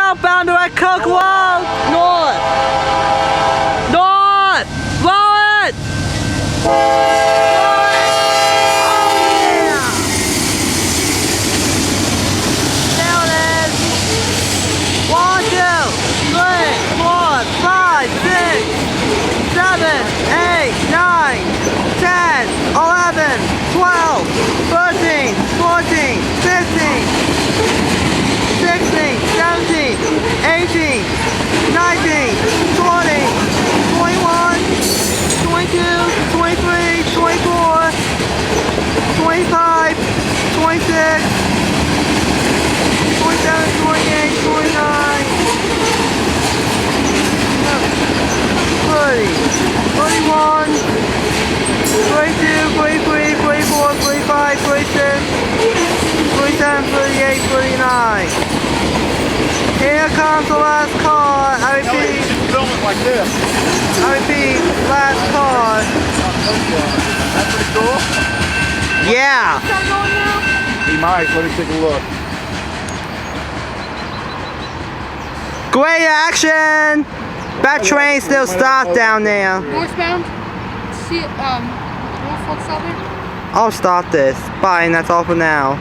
southbound at Cooke Road. North. North. Roll it. There it is. 1, 2, 3, 4, 5, 6, 7, 8, 9, 10, 11, 12, 13, 14, 15, 16, 17, 18, 19, 20, 21, 22, 23, 24, 25, 26, 27, 28, 29, 30, 31, 32, 33, 34, 35, 36, 37, 38, 39. Here comes the last car. I repeat. Film it like this. I repeat, last car. That's pretty cool. Yeah. He might. Let me take a look. Great action. That train still stopped down there. Northbound, Norfolk Southern. I'll stop this. Bye, and that's all for now.